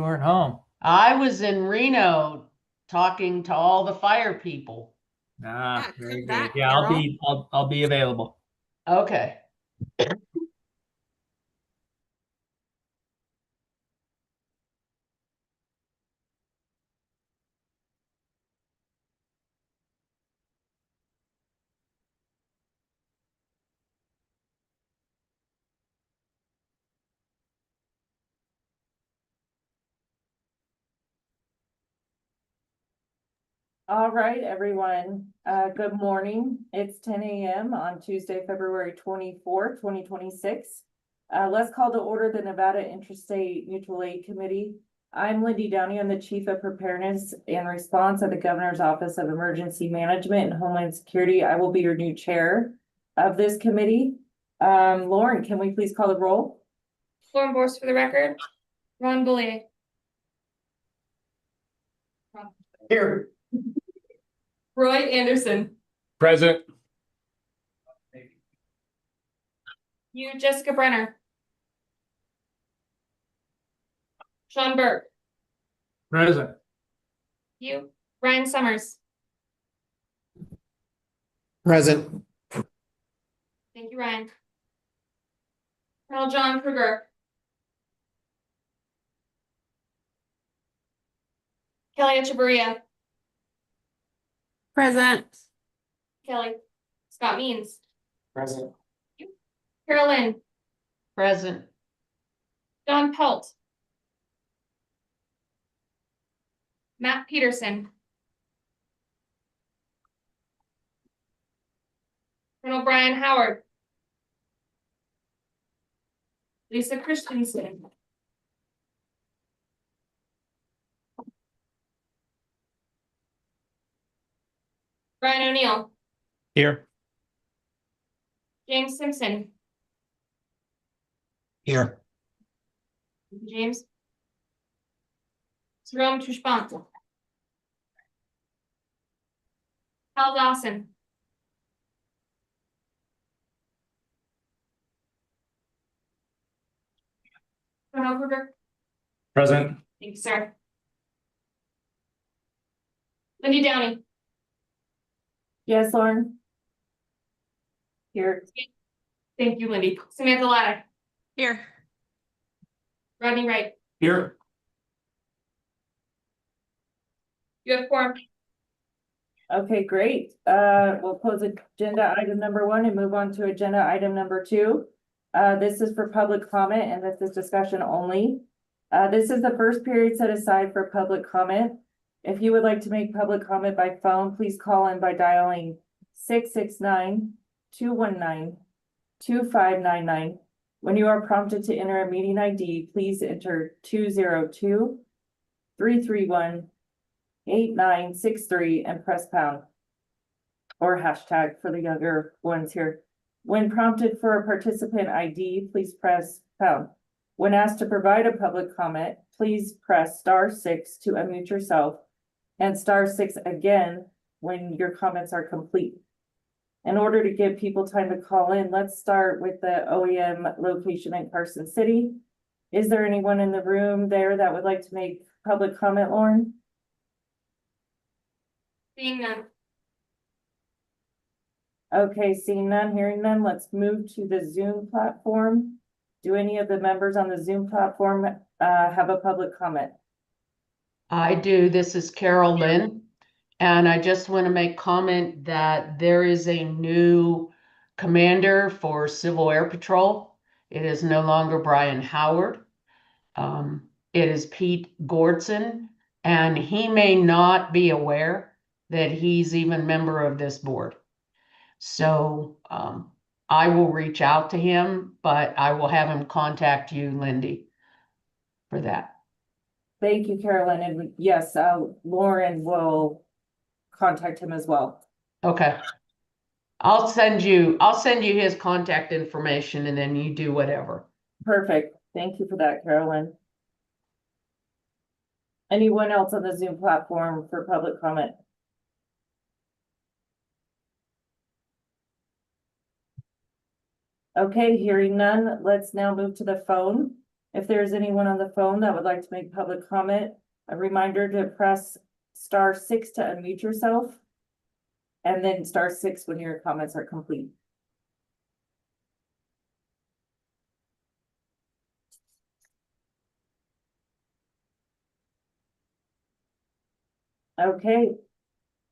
weren't home. I was in Reno talking to all the fire people. Ah, Yeah, very come good. back, Yeah, Carol. I'll be available. Okay. All right, everyone. Good morning. It's 10 a.m. on Tuesday, February 24th, 2026. Let's call to order the Nevada Interstate Mutual Aid Committee. I'm Lindy Downey. I'm the Chief of Preparedness and Response at the Governor's Office of Emergency Management and Homeland Security. I will be your new chair of this committee. Lauren, can we please call the roll? Lauren Borst for the record. Ron Boulier. Here. Roy Anderson. Present. You, Jessica Brenner. Sean Burke. Present. You, Ryan Summers. Present. Thank you, Ryan. Colonel John Kruger. Kelly Echevarria. Present. Kelly. Scott Means. Present. Carolyn. Present. Don Pelt. Matt Peterson. Colonel Brian Howard. Lisa Christensen. Brian O'Neill. Here. James Simpson. Here. James. Jerome Trushbant. Hal Dawson. Colonel Kruger. Present. Thank you, sir. Lindy Downey. Yes, Lauren? Here. Thank you, Lindy. Samantha Ladder. Here. Rodney Wright. Here. You have four. Okay, great. We'll close agenda item number 1 and move on to agenda item number 2. This is for public comment and this is discussion only. This is the first period set aside for public comment. If you would like to make public comment by phone, please call in by dialing 669-219-2599. When you are prompted to enter a meeting ID, please enter 202-331-8963 and press pound or hashtag for the younger ones here. When prompted for a participant ID, please press pound. When asked to provide a public comment, please press *6 to unmute yourself and *6 again when your comments are complete. In order to give people time to call in, let's start with the OEM location in Carson City. Is there anyone in the room there that would like to make public comment, Lauren? Seeing none. Okay, seeing none, hearing none, let's move to the Zoom platform. Do any of the members on the Zoom platform have a public comment? I do. This is Carol Lynn. And I just want to make comment that there is a new commander for Civil Air Patrol. It is no longer Brian Howard. It is Pete Gordson, and he may not be aware that he's even member of this board. So I will reach out to him, but I will have him contact you, Lindy, for that. Thank you, Carolyn. And yes, Lauren will contact him as well. Okay. I'll send you his contact information and then you do whatever. Perfect. Thank you for that, Carolyn. Anyone else on the Zoom platform for public comment? Okay, hearing none, let's now move to the phone. If there is anyone on the phone that would like to make public comment, a reminder to press *6 to unmute yourself. And then *6 when your comments are complete. Okay,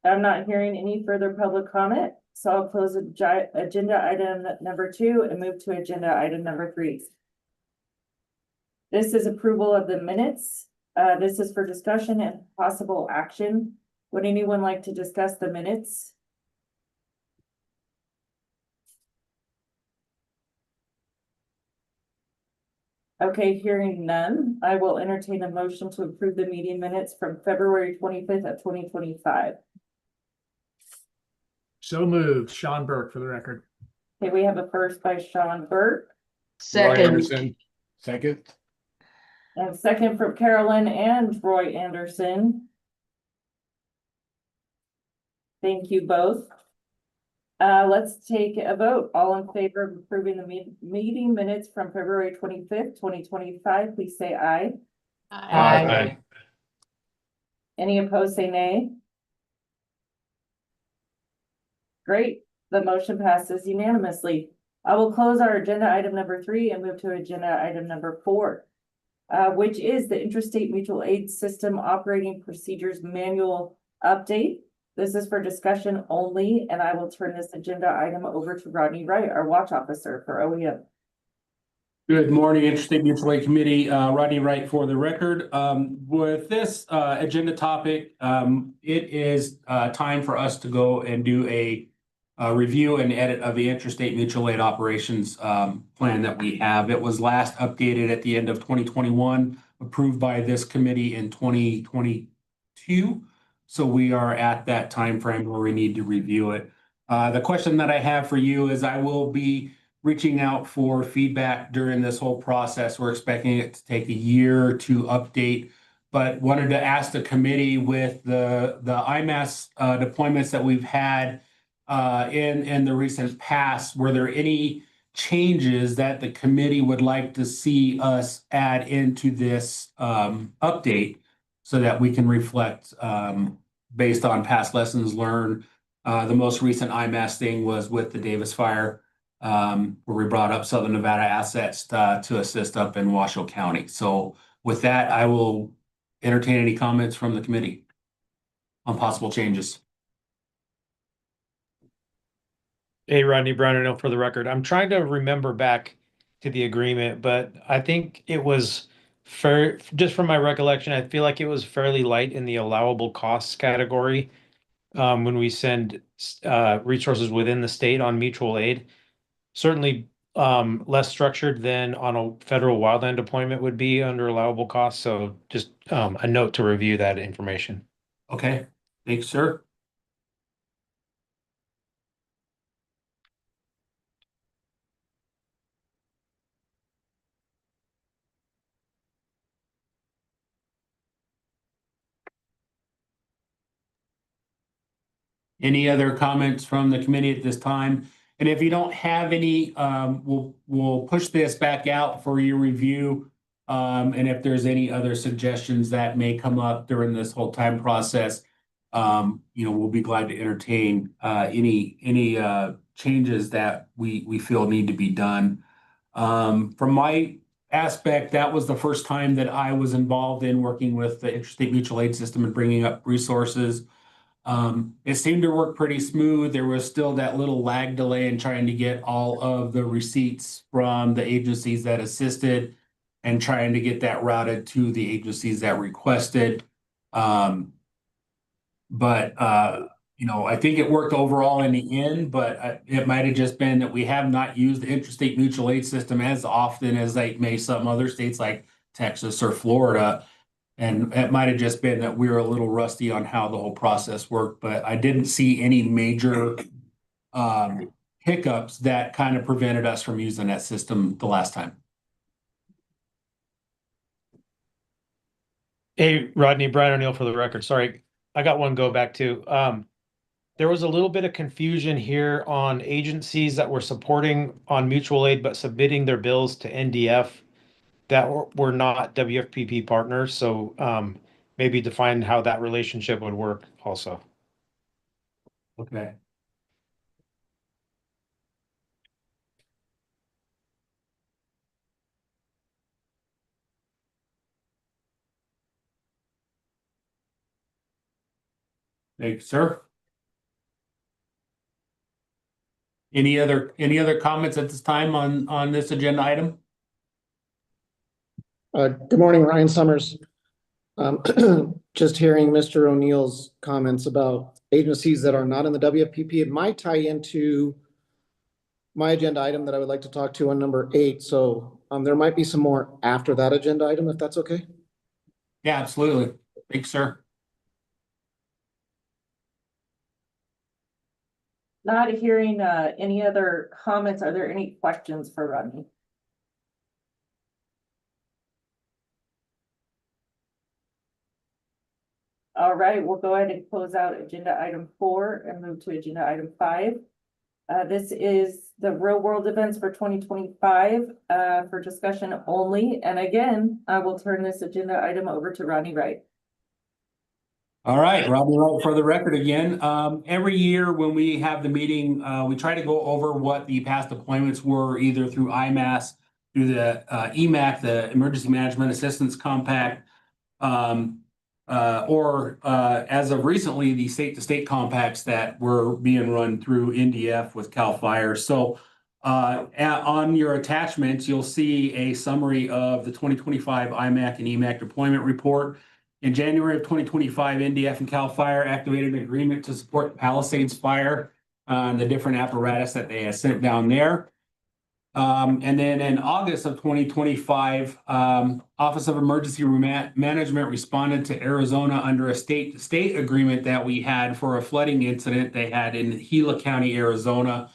I'm not hearing any further public comment, so I'll close agenda item number 2 and move to agenda item number 3. This is approval of the minutes. This is for discussion and possible action. Would anyone like to discuss the minutes? Okay, hearing none, I will entertain a motion to approve the meeting minutes from February 25th of 2025. So moved. Sean Burke for the record. Okay, we have a first by Sean Burke Roy Second, Anderson. Second. and second from Carolyn and Roy Anderson. Thank you both. Let's take a vote. All in favor of approving the meeting minutes from February 25th, 2025, please say aye. aye. Any opposed, say nay. Great, the motion passes unanimously. I will close our agenda item number 3 and move to agenda item number 4, which is the Interstate Mutual Aid System Operating Procedures Manual Update. This is for discussion only, and I will turn this agenda item over to Rodney Wright, our watch officer for OEM. Good morning, Interstate Mutual Aid Committee. Rodney Wright for the record. With this agenda topic, it is time for us to go and do a review and edit of the Interstate Mutual Aid Operations plan that we have. It was last updated at the end of 2021, approved by this committee in 2022. So we are at that time frame where we need to review it. The question that I have for you is I will be reaching out for feedback during this whole process. We're expecting it to take a year to update, but wanted to ask the committee with the IMAS deployments that we've had in the recent past, were there any changes that the committee would like to see us add into this update so that we can reflect based on past lessons learned? The most recent IMAS thing was with the Davis Fire, where we brought up Southern Nevada assets to assist up in Washoe County. So with that, I will entertain any comments from the committee on possible changes. Hey, Rodney Brown, for the record. I'm trying to remember back to the agreement, but I think it was fair, just from my recollection, I feel like it was fairly light in the allowable costs category when we send resources within the state on mutual aid. Certainly less structured than on a federal wildland deployment would be under allowable costs. So just a note to review that information. Okay, thanks, sir. Any other comments from the committee at this time? And if you don't have any, we'll push this back out for your review. And if there's any other suggestions that may come up during this whole time process, we'll be glad to entertain any changes that we feel need to be done. From my aspect, that was the first time that I was involved in working with the Interstate Mutual Aid System and bringing up resources. It seemed to work pretty smooth. There was still that little lag delay in trying to get all of the receipts from the agencies that assisted and trying to get that routed to the agencies that requested. I think it worked overall in the end, but it might have just been that we have not used the Interstate Mutual Aid System as often as like may some other states like Texas or Florida. And it might have just been that we were a little rusty on how the whole process worked, but I didn't see any major hiccups that kind of prevented us from using that system the last time. Hey, Rodney, Brian O'Neill for the record. Sorry, I got one go back too. There was a little bit of confusion here on agencies that were supporting on mutual aid, but submitting their bills to NDF. that we're not WFPP partners. So maybe define how that relationship would work also. Okay. Thank you, sir. Any other comments at this time on this agenda item? Good morning, Ryan Summers. Just hearing Mr. O'Neill's comments about agencies that are not in the WFPP, it might tie into my agenda item that I would like to talk to on number 8. So there might be some more after that agenda item, if that's okay. Yeah, absolutely. Thanks, sir. Not hearing any other comments. Are there any questions for Rodney? All right, we'll go ahead and close out agenda item 4 and move to agenda item 5. This is the real world events for 2025 for discussion only. And again, I will turn this agenda item over to Rodney Wright. All right, Robbie Wright for the record again. Every year when we have the meeting, we try to go over what the past deployments were, either through IMAS, through the Imac, the Emergency Management Assistance Compact, or as of recently, the state-to-state compacts that were being run through NDF with CAL FIRE. So on your attachments, you'll see a summary of the 2025 IMAC and Emac deployment report. In January of 2025, NDF and CAL FIRE activated an agreement to support Palisades Fire and the different apparatus that they had sent down there. And then in August of 2025, Office of Emergency Management responded to Arizona under a state-to-state agreement that we had for a flooding incident they had in Gila County, Arizona.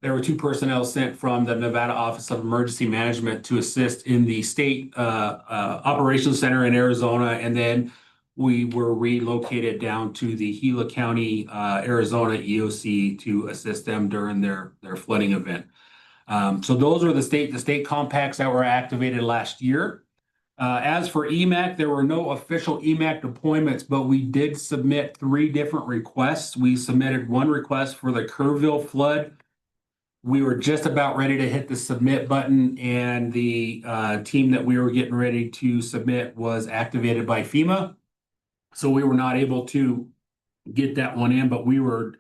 There were 2 personnel sent from the Nevada Office of Emergency Management to assist in the state operations center in Arizona, and then we were relocated down to the Gila County, Arizona EOC to assist them during their flooding event. So those are the state-to-state compacts that were activated last year. As for EMAC, there were no official EMAC deployments, but we did submit 3 different requests. We submitted 1 request for the Kerrville flood. We were just about ready to hit the submit button, and the team that we were getting ready to submit was activated by FEMA. So we were not able to get that one in, but we were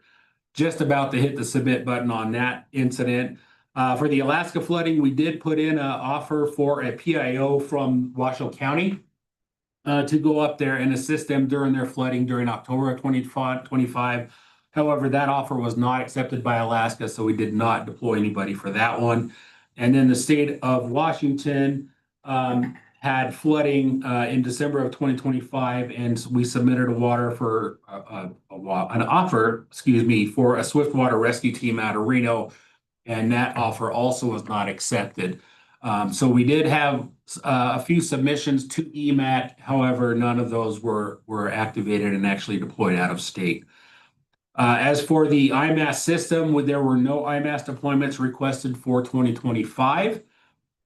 just about to hit the submit button on that incident. For the Alaska flooding, we did put in an offer for a PIO from Washoe County to go up there and assist them during their flooding during October of 2025. However, that offer was not accepted by Alaska, so we did not deploy anybody for that one. And then the state of Washington had flooding in December of 2025, and we submitted an offer for a swift water rescue team out of Reno, and that offer also was not accepted. So we did have a few submissions to EMAT. However, none of those were activated and actually deployed out of state. As for the IMAS system, there were no IMAS deployments requested for 2025.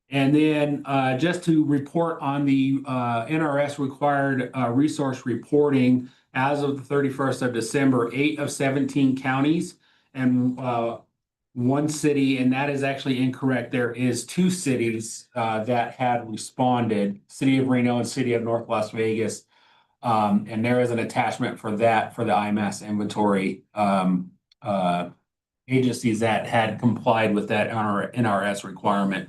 And then just to report on the NRS required resource reporting, as of the 31st of December, 8 of 17 counties and 1 city, and that is actually incorrect. There is 2 cities that had responded, City of Reno and City of North Las Vegas. And there is an attachment for that for the IMAS inventory agencies that had complied with that NRS requirement.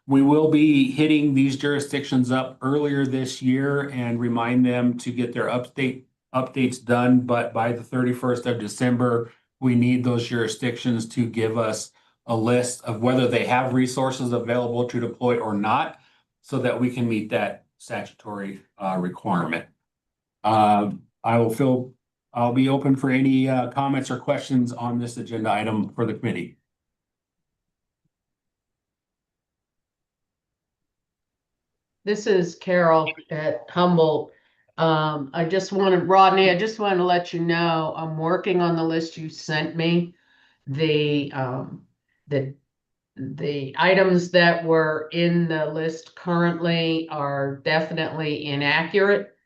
We will be hitting these jurisdictions up earlier this year and remind them to get their updates done. But by the 31st of December, we need those jurisdictions to give us a list of whether they have resources available to deploy or not, so that we can meet that statutory requirement. I'll be open for any comments or questions on this agenda item for the committee. This is Carol at Humboldt. Rodney, I just want to let you know, I'm working on the list you sent me. The the items that were in the list currently are definitely inaccurate.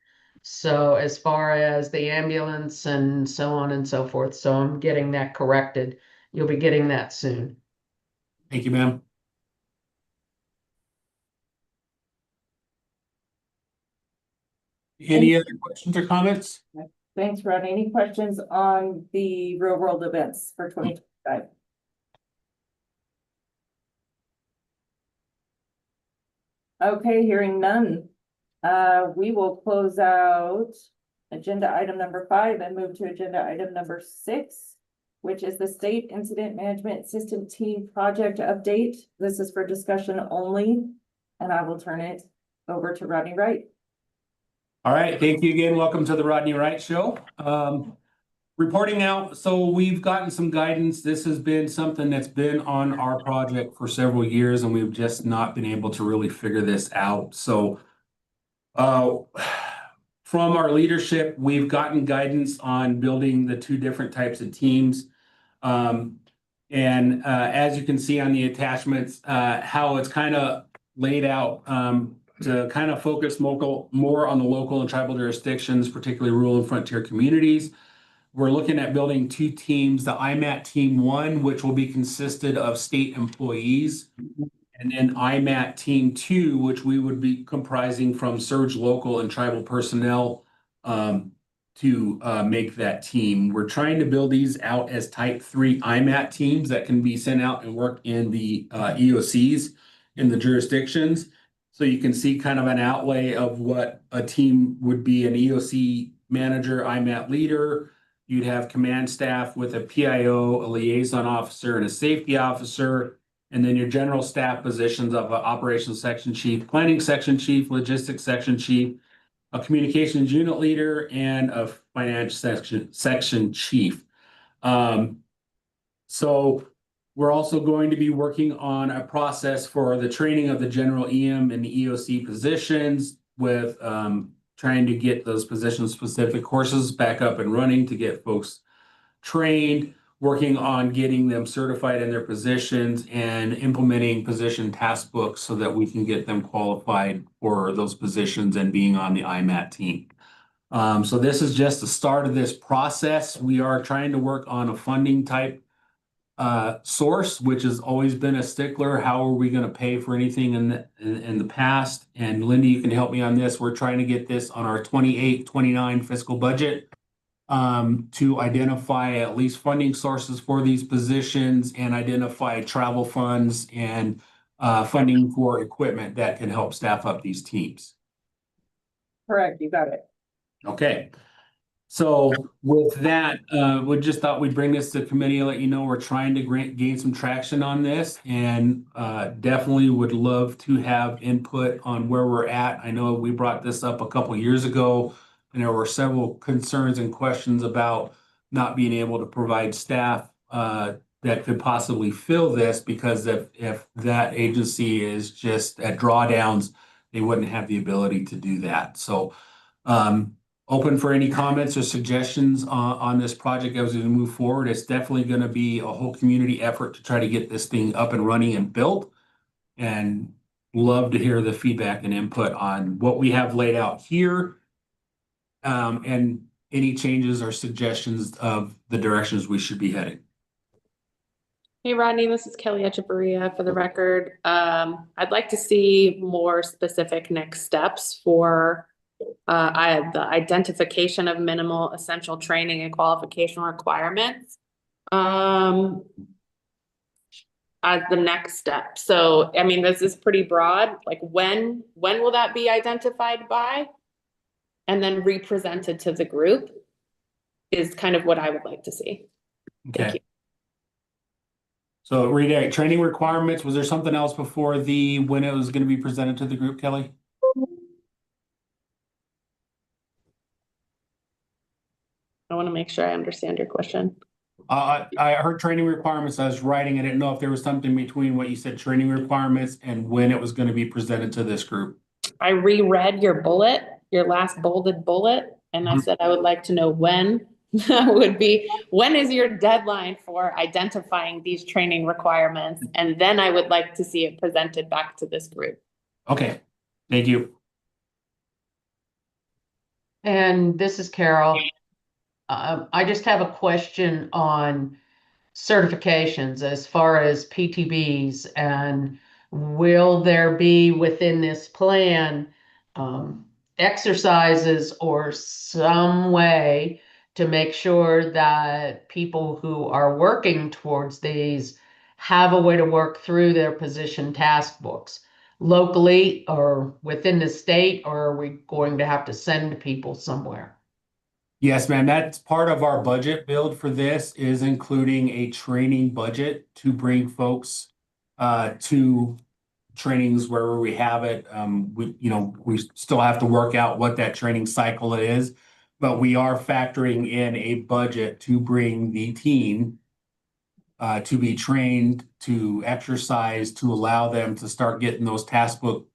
So as far as the ambulance and so on and so forth, so I'm getting that corrected. You'll be getting that soon. Thank you, ma'am. Any other questions or comments? Thanks, Ron. Any questions on the real world events for 2025? Okay, hearing none. We will close out agenda item number 5 and move to agenda item number 6, which is the State Incident Management System Team Project Update. This is for discussion only, and I will turn it over to Rodney Wright. All right, thank you again. Welcome to the Rodney Wright Show. Reporting out, so we've gotten some guidance. This has been something that's been on our project for several years, and we've just not been able to really figure this out. So from our leadership, we've gotten guidance on building the 2 different types of teams. As you can see on the attachments, how it's kind of laid out to kind of focus more on the local and tribal jurisdictions, particularly rural and frontier communities. We're looking at building 2 teams, the IMAT Team 1, which will be consisted of state employees, and then IMAT Team 2, which we would be comprising from surge local and tribal personnel to make that team. We're trying to build these out as type 3 IMAT teams that can be sent out and work in the EOCs in the jurisdictions. So you can see kind of an outlay of what a team would be: an EOC manager, IMAT leader. You'd have command staff with a PIO, a liaison officer, and a safety officer. And then your general staff positions of an operations section chief, planning section chief, logistics section chief, a communications unit leader, and a finance section chief. So we're also going to be working on a process for the training of the general EM and the EOC positions, with trying to get those position-specific courses back up and running to get folks trained, working on getting them certified in their positions, and implementing position task books so that we can get them qualified for those positions and being on the IMAT team. So this is just the start of this process. We are trying to work on a funding type source, which has always been a stickler. How are we going to pay for anything in the past? And Linda, you can help me on this. We're trying to get this on our 28-29 fiscal budget to identify at least funding sources for these positions and identify travel funds and funding for equipment that can help staff up these teams. Correct, you got it. Okay. So with that, we just thought we'd bring this to committee and let you know we're trying to gain some traction on this, and definitely would love to have input on where we're at. I know we brought this up a couple years ago, and there were several concerns and questions about not being able to provide staff that could possibly fill this, because if that agency is just at drawdowns, they wouldn't have the ability to do that. So open for any comments or suggestions on this project as we move forward. It's definitely going to be a whole community effort to try to get this thing up and running and built, and love to hear the feedback and input on what we have laid out here, and any changes or suggestions of the directions we should be heading. Hey Rodney, this is Kelly Echevarria for the record. I'd like to see more specific next steps for the identification of minimal essential training and qualification requirements as the next step. So, I mean, this is pretty broad. Like when will that be identified by and then represented to the group is kind of what I would like to see. Thank you. So read training requirements. Was there something else before when it was going to be presented to the group, Kelly? I want to make sure I understand your question. I heard training requirements. I was writing. I didn't know if there was something between what you said, training requirements, and when it was going to be presented to this group. I reread your last bolded bullet, and I said I would like to know when would be, when is your deadline for identifying these training requirements? And then I would like to see it presented back to this group. Okay, thank you. And this is Carol. I just have a question on certifications as far as PTBs, and will there be within this plan exercises or some way to make sure that people who are working towards these have a way to work through their position task books locally or within the state, or are we going to have to send people somewhere? Yes, ma'am. That's part of our budget build for this, is including a training budget to bring folks to trainings wherever we have it. We still have to work out what that training cycle is, but we are factoring in a budget to bring the team to be trained, to exercise, to allow them to start getting those task books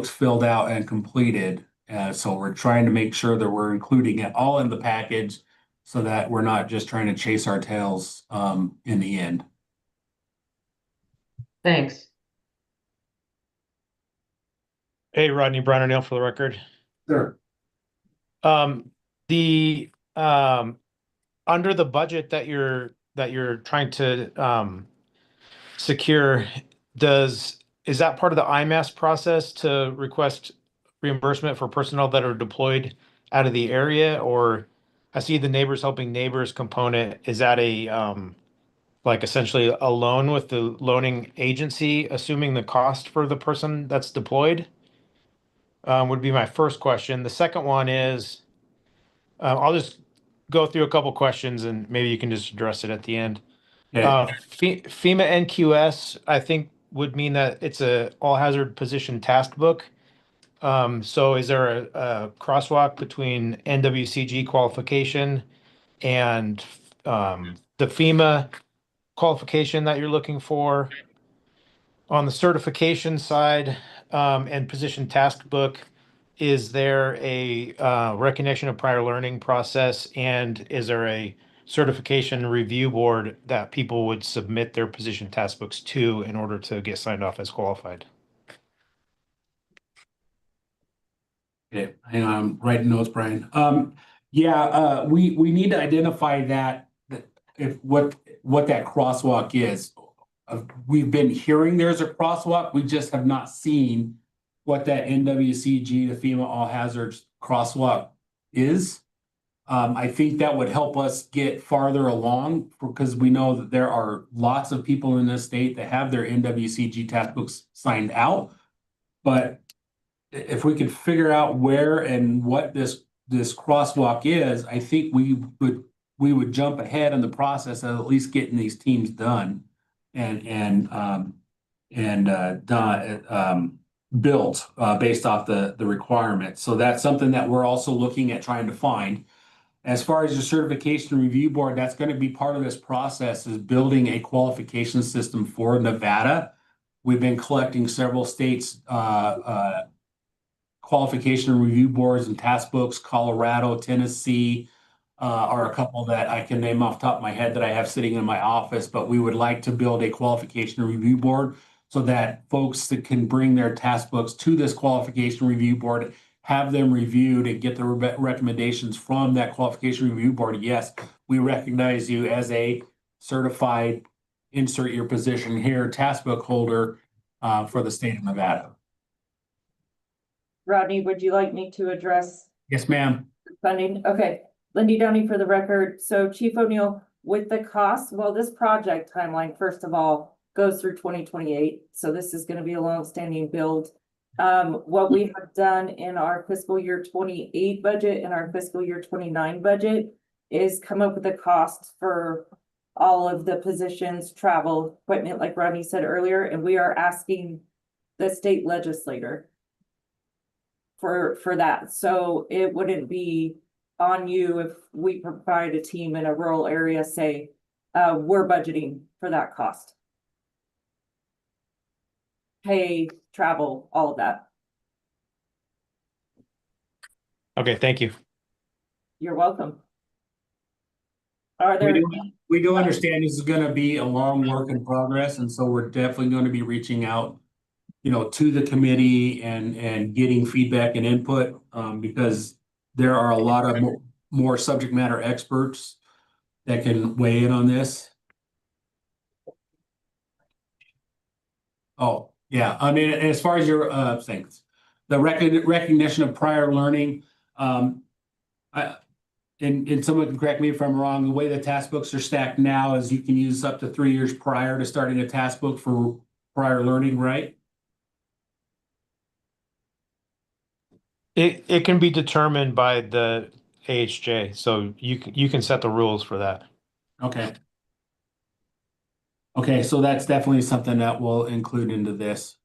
filled out and completed. So we're trying to make sure that we're including it all in the package so that we're not just trying to chase our tails in the end. Thanks. Hey, Rodney, Brown O'Neill for the record. Sure. The under the budget that you're trying to secure, is that part of the IMAS process to request reimbursement for personnel that are deployed out of the area? Or I see the Neighbors Helping Neighbors component. Is that a like essentially a loan with the loaning agency, assuming the cost for the person that's deployed? Would be my first question. The second one is, I'll just go through a couple questions and maybe you can just address it at the end. Okay. FEMA NQS, I think, would mean that it's a all hazard position task book. So is there a crosswalk between NWCG qualification and the FEMA qualification that you're looking for? On the certification side and position task book, is there a recognition of prior learning process, and is there a certification review board that people would submit their position task books to in order to get signed off as qualified? Okay, hang on, I'm writing notes, Brian. We need to identify that if what that crosswalk is. We've been hearing there's a crosswalk, we just have not seen what that NWCG, the FEMA All Hazards crosswalk is. I think that would help us get farther along because we know that there are lots of people in this state that have their NWCG task books signed out. But if we could figure out where and what this crosswalk is, I think we would jump ahead in the process of at least getting these teams done and built based off the requirements. So that's something that we're also looking at trying to find. As far as the certification review board, that's going to be part of this process, is building a qualification system for Nevada. We've been collecting several states qualification review boards and task books. Colorado, Tennessee are a couple that I can name off the top of my head that I have sitting in my office, but we would like to build a qualification review board so that folks that can bring their task books to this qualification review board, have them reviewed and get the recommendations from that qualification review board. Yes, we recognize you as a certified, insert your position here, task book holder for the state of Nevada. Rodney, would you like me to address Yes, ma'am. funding? Okay, Lindy Downey for the record. So Chief O'Neill, with the cost, well, this project timeline, first of all, goes through 2028. So this is going to be a long-standing build. What we have done in our fiscal year 28 budget and our fiscal year 29 budget is come up with a cost for all of the positions, travel, equipment, like Rodney said earlier, and we are asking the state legislator for that. So it wouldn't be on you if we provide a team in a rural area, say, we're budgeting for that cost. Pay, travel, all of that. Okay, thank you. You're welcome. Are there? We do understand this is gonna be a long work in progress, and so we're definitely gonna be reaching out, to the committee and getting feedback and input, because there are a lot of more subject matter experts that can weigh in on this. Oh, yeah, I mean, as far as your, things, the recognition of prior learning, and someone can correct me if I'm wrong, the way the task books are stacked now is you can use up to 3 years prior to starting a task book for prior learning, right? It can be determined by the AHJ, so you can set the rules for that. Okay. Okay, so that's definitely something that we'll include into this.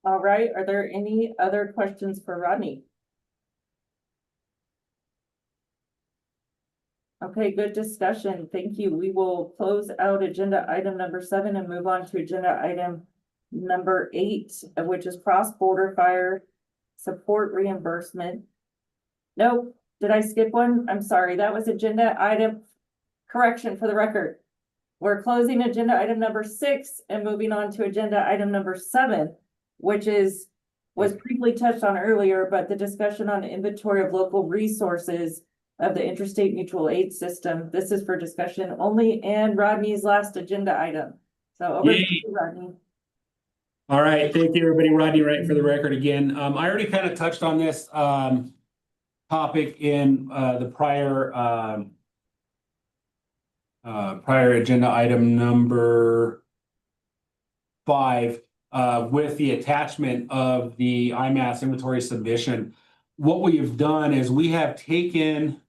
All right, are there any other questions for Rodney? Okay, good discussion. Thank you. We will close out agenda item number 7 and move on to agenda item number 8, which is cross-border fire support reimbursement. Nope, did I skip one? I'm sorry, that was agenda item, correction for the record. We're closing agenda item number 6 and moving on to agenda item number 7, which was briefly touched on earlier, but the discussion on inventory of local resources of the interstate mutual aid system. This is for discussion only and Rodney's last agenda item. So over to you, Rodney. All right, thank you, everybody. Rodney Wright for the record again. I already kind of touched on this topic in the prior agenda item number 5 with the attachment of the IMAS inventory submission. What we have done is we have taken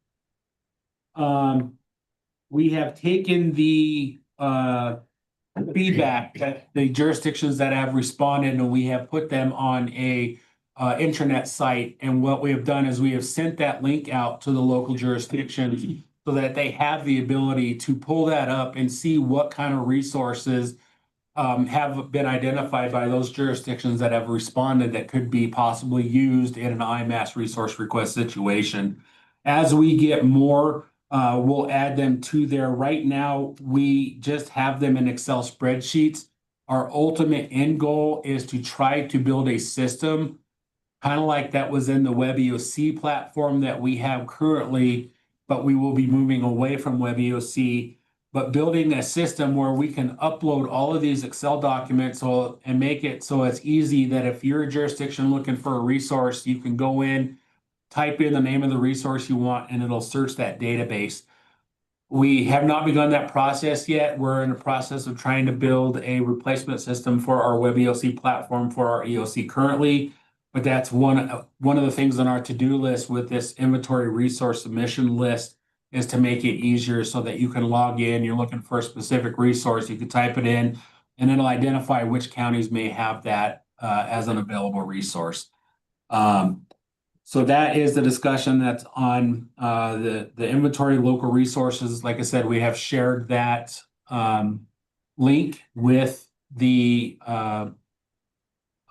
the feedback that the jurisdictions that have responded, and we have put them on a intranet site. And what we have done is we have sent that link out to the local jurisdictions so that they have the ability to pull that up and see what kind of resources have been identified by those jurisdictions that have responded that could be possibly used in an IMAS resource request situation. As we get more, we'll add them to there. Right now, we just have them in Excel spreadsheets. Our ultimate end goal is to try to build a system, kind of like that was in the WebEOC platform that we have currently, but we will be moving away from WebEOC, but building a system where we can upload all of these Excel documents and make it so it's easy that if you're a jurisdiction looking for a resource, you can go in, type in the name of the resource you want, and it'll search that database. We have not begun that process yet. We're in the process of trying to build a replacement system for our WebEOC platform for our EOC currently, but that's one of the things on our to-do list with this inventory resource submission list is to make it easier so that you can log in, you're looking for a specific resource, you can type it in, and it'll identify which counties may have that as an available resource. So that is the discussion that's on the inventory local resources. Like I said, we have shared that link with the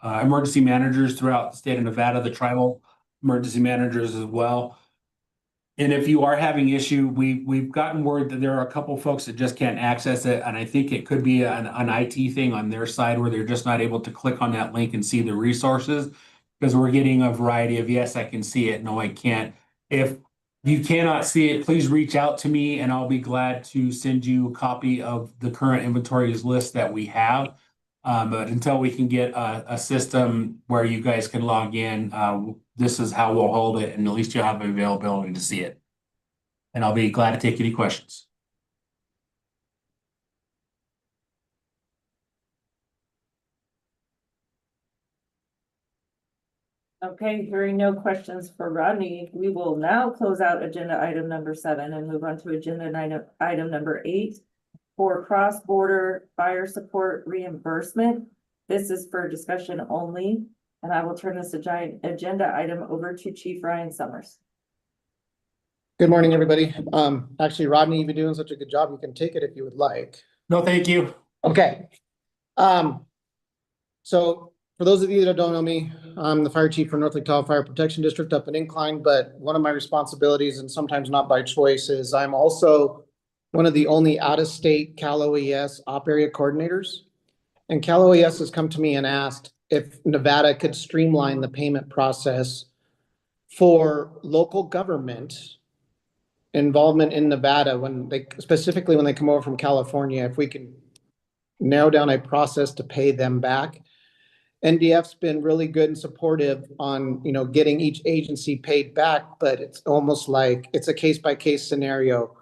emergency managers throughout the state of Nevada, the tribal emergency managers as well. And if you are having issue, we've gotten word that there are a couple folks that just can't access it. And I think it could be an IT thing on their side where they're just not able to click on that link and see the resources, because we're getting a variety of, yes, I can see it. No, I can't. If you cannot see it, please reach out to me and I'll be glad to send you a copy of the current inventories list that we have. But until we can get a system where you guys can log in, this is how we'll hold it, and at least you'll have availability to see it. And I'll be glad to take any questions. Okay, hearing no questions for Rodney, we will now close out agenda item number 7 and move on to agenda item number 8 for cross-border fire support reimbursement. This is for discussion only, and I will turn this agenda item over to Chief Ryan Summers. Good morning, everybody. Actually, Rodney, you've been doing such a good job. You can take it if you would like. No, thank you. Okay. So for those of you that don't know me, I'm the fire chief for North Lake Tahoe Fire Protection District up in Incline, but one of my responsibilities, and sometimes not by choice, is I'm also one of the only out-of-state Cal OES op area coordinators. And Cal OES has come to me and asked if Nevada could streamline the payment process for local government involvement in Nevada when they, specifically when they come over from California, if we can narrow down a process to pay them back. NDF's been really good and supportive on, you know, getting each agency paid back, but it's almost like it's a case-by-case scenario.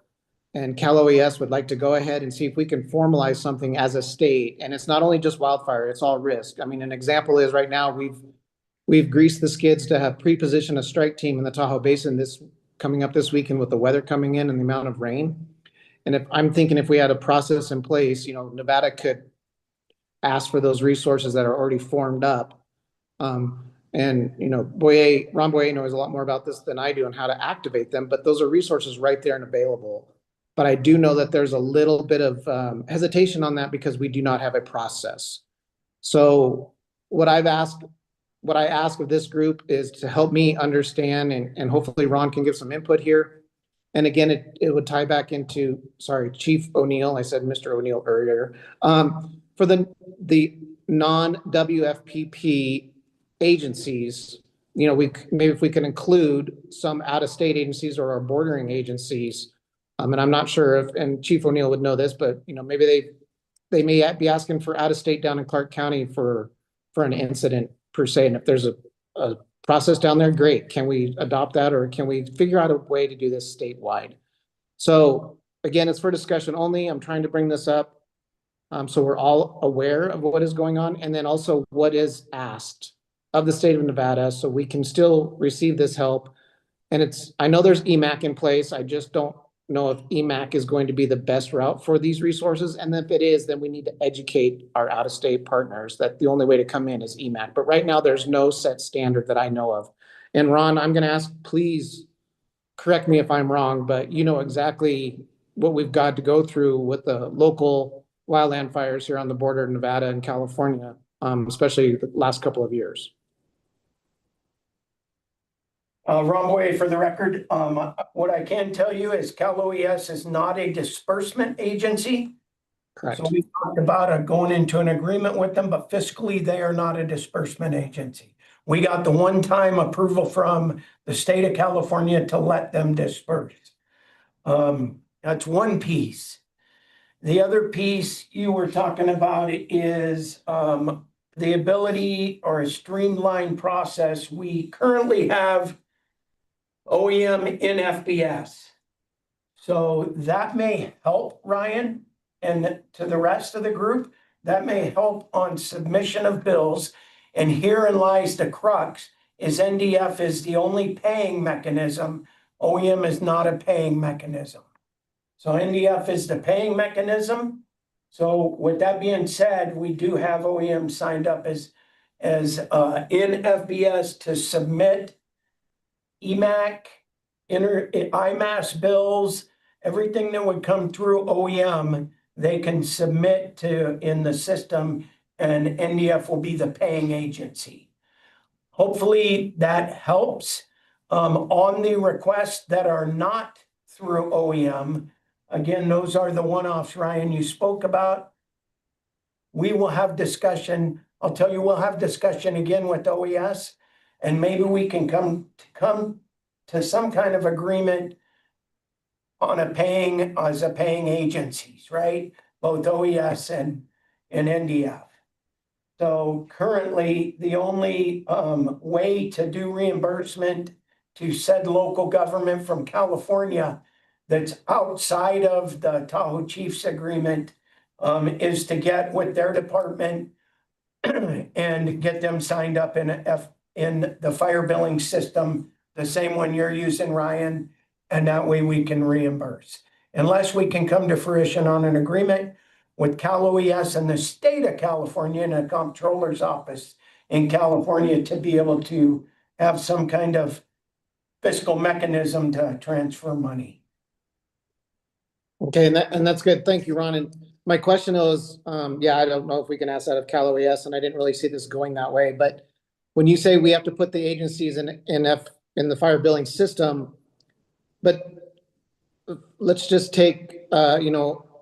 And Cal OES would like to go ahead and see if we can formalize something as a state. And it's not only just wildfire, it's all risk. I mean, an example is right now we've greased the skids to have pre-position a strike team in the Tahoe Basin coming up this weekend with the weather coming in and the amount of rain. And if I'm thinking if we had a process in place, you know, Nevada could ask for those resources that are already formed up. And, you know, Ron Boyer knows a lot more about this than I do on how to activate them, but those are resources right there and available. But I do know that there's a little bit of hesitation on that because we do not have a process. So what I ask of this group is to help me understand, and hopefully Ron can give some input here. And again, it would tie back into, sorry, Chief O'Neill, I said Mr. O'Neill earlier, for the non-WFPP agencies, you know, maybe if we can include some out-of-state agencies or our bordering agencies, and I'm not sure if, and Chief O'Neill would know this, but you know, maybe they may be asking for out-of-state down in Clark County for an incident per se. And if there's a process down there, great. Can we adopt that, or can we figure out a way to do this statewide? So again, it's for discussion only. I'm trying to bring this up so we're all aware of what is going on, and then also what is asked of the state of Nevada so we can still receive this help. And I know there's Imac in place. I just don't know if Imac is going to be the best route for these resources. And if it is, then we need to educate our out-of-state partners that the only way to come in is Imac. But right now there's no set standard that I know of. And Ron, I'm going to ask, please correct me if I'm wrong, but you know exactly what we've got to go through with the local wildland fires here on the border of Nevada and California, especially the last couple of years. Ron Boyer for the record. What I can tell you is Cal OES is not a disbursement agency. Correct. So we talked about going into an agreement with them, but fiscally they are not a disbursement agency. We got the one-time approval from the state of California to let them disperse. That's one piece. The other piece you were talking about is the ability or a streamlined process. We currently have OEM in FBS. So that may help, Ryan, and to the rest of the group, that may help on submission of bills. And herein lies the crux, is NDF is the only paying mechanism. OEM is not a paying mechanism. So NDF is the paying mechanism. So with that being said, we do have OEM signed up as in FBS to submit Imac, IMAS bills, everything that would come through OEM, they can submit to in the system, and NDF will be the paying agency. Hopefully that helps. On the requests that are not through OEM, again, those are the one-offs, Ryan, you spoke about. We will have discussion. I'll tell you, we'll have discussion again with OES, and maybe we can come to some kind of agreement on a paying agencies, right? Both OES and NDF. So currently, the only way to do reimbursement to said local government from California that's outside of the Tahoe Chiefs agreement is to get with their department and get them signed up in the fire billing system, the same one you're using, Ryan, and that way we can reimburse. Unless we can come to fruition on an agreement with Cal OES and the state of California and a comptroller's office in California to be able to have some kind of fiscal mechanism to transfer money. Okay, and that's good. Thank you, Ron. And my question is, yeah, I don't know if we can ask that of Cal OES, and I didn't really see this going that way, but when you say we have to put the agencies in the fire billing system, but let's just take,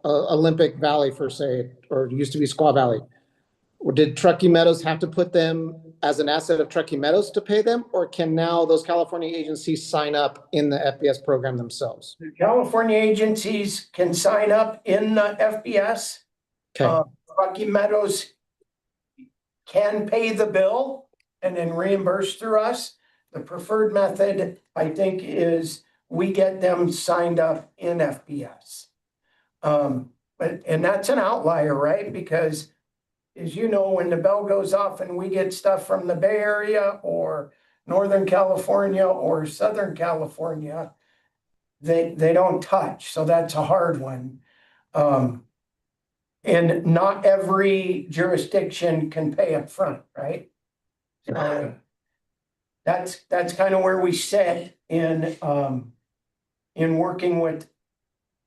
Olympic Valley for say, or it used to be Squaw Valley. Or did Truckee Meadows have to put them as an asset of Truckee Meadows to pay them? Or can now those California agencies sign up in the FBS program themselves? The California agencies can sign up in the FBS. Okay, Rocky Meadows can pay the bill and then reimburse through us. The preferred method, I think, is we get them signed up in FBS. And that's an outlier, right? Because as you know, when the bell goes off and we get stuff from the Bay Area or Northern California or Southern California, they don't touch. So that's a hard one. And not every jurisdiction can pay up front, right? That's kind of where we sit in working with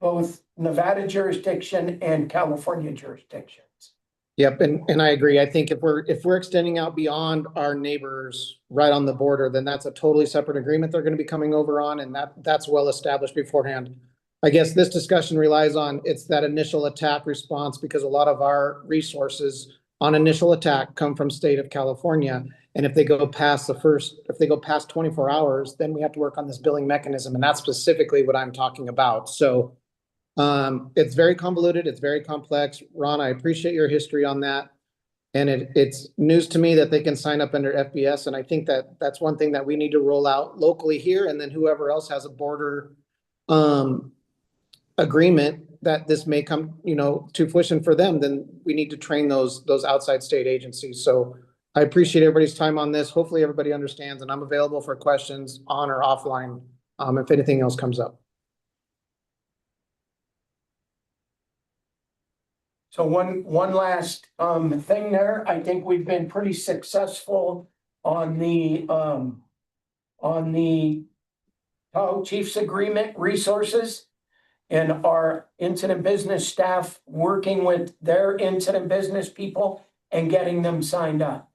both Nevada jurisdiction and California jurisdictions. yep, and I agree. I think if we're extending out beyond our neighbors right on the border, then that's a totally separate agreement they're gonna be coming over on, and that's well established beforehand. I guess this discussion relies on, it's that initial attack response, because a lot of our resources on initial attack come from state of California. And if they go past 24 hours, then we have to work on this billing mechanism, and that's specifically what I'm talking about. So it's very convoluted, it's very complex. Ron, I appreciate your history on that. And it's news to me that they can sign up under FBS. And I think that's one thing that we need to roll out locally here. And then whoever else has a border agreement that this may come, to fruition for them, then we need to train those outside state agencies. So I appreciate everybody's time on this. Hopefully everybody understands, and I'm available for questions on or offline if anything else comes up. So one last thing there. I think we've been pretty successful on the Tahoe Chiefs Agreement resources, and our incident business staff working with their incident business people and getting them signed up.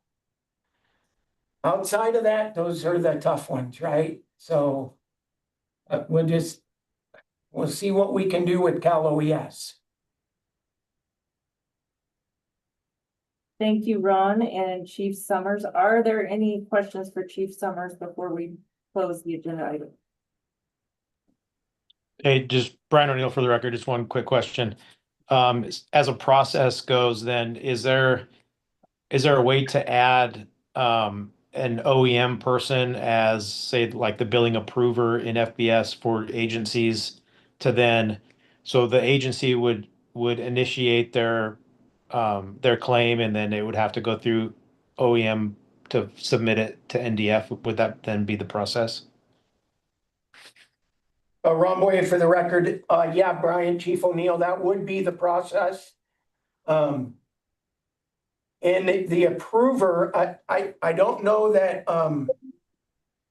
Outside of that, those are the tough ones, right? So we'll see what we can do with Cal OES. Thank you, Ron and Chief Summers. Are there any questions for Chief Summers before we close the agenda item? Hey, just Brian O'Neill for the record, just one quick question. As a process goes, then is there a way to add an OEM person as, say, like the billing approver in FBS for agencies to then, so the agency would initiate their claim, and then it would have to go through OEM to submit it to NDF? Would that then be the process? Ron Boyd for the record. Yeah, Brian, Chief O'Neill, that would be the process. And the approver, I don't know that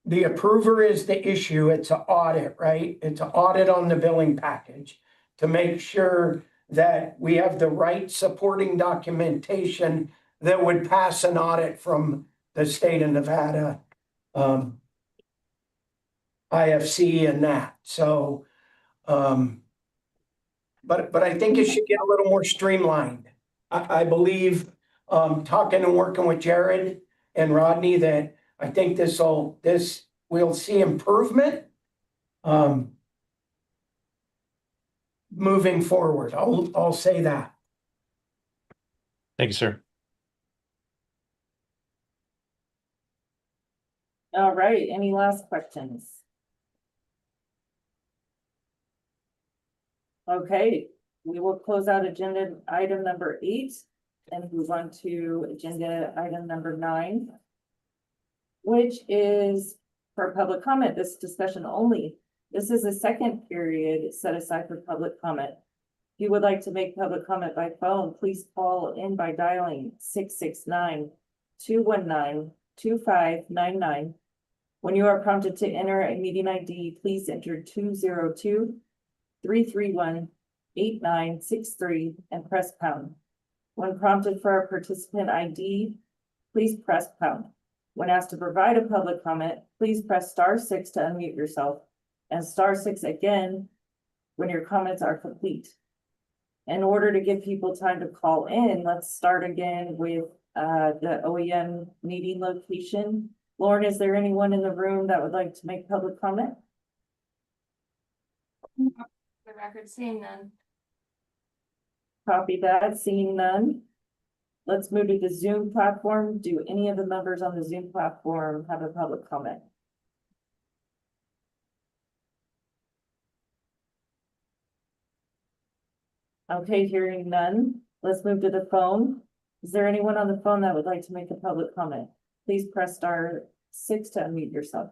the approver is the issue. It's an audit, right? It's an audit on the billing package to make sure that we have the right supporting documentation that would pass an audit from the state of Nevada, IFC and that. So, but I think it should get a little more streamlined. I believe, talking and working with Jared and Rodney, that I think we'll see improvement, moving forward. I'll say that. Thank you, sir. All right, any last questions? Okay, we will close out agenda item number 8 and move on to agenda item number 9, which is for public comment. This discussion only. This is a second period set aside for public comment. If you would like to make public comment by phone, please call in by dialing 669-219-2599. When you are prompted to enter a meeting ID, please enter 202-331-8963 and press pound. When prompted for a participant ID, please press pound. When asked to provide a public comment, please press *6 to unmute yourself and *6 again when your comments are complete. In order to give people time to call in, let's start again with the OEM meeting location. Lauren, is there anyone in the room that would like to make public comment? For the record, seeing none. Copy that, seeing none. Let's move to the Zoom platform. Do any of the members on the Zoom platform have a public comment? Okay, hearing none. Let's move to the phone. Is there anyone on the phone that would like to make a public comment? Please press *6 to unmute yourself.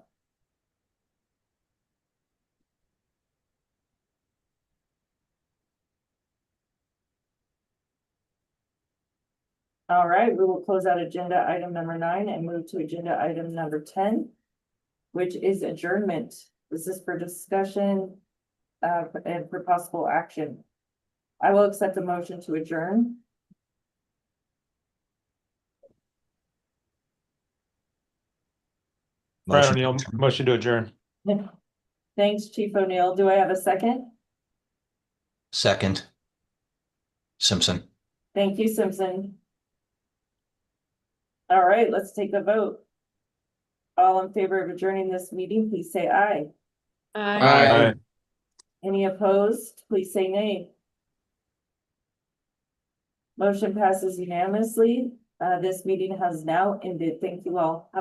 All right, we will close out agenda item number 9 and move to agenda item number 10, which is adjournment. This is for discussion and for possible action. I will accept a motion to adjourn. Brian Motion. O'Neill, motion to adjourn. Thanks, Chief O'Neill. Do I have a second? Second. Simpson. Thank you, Simpson. All right, let's take a vote. All in favor of adjourning this meeting, please say aye. Aye. Any opposed, please say nay. Motion passes unanimously. This meeting has now ended. Thank you all. Have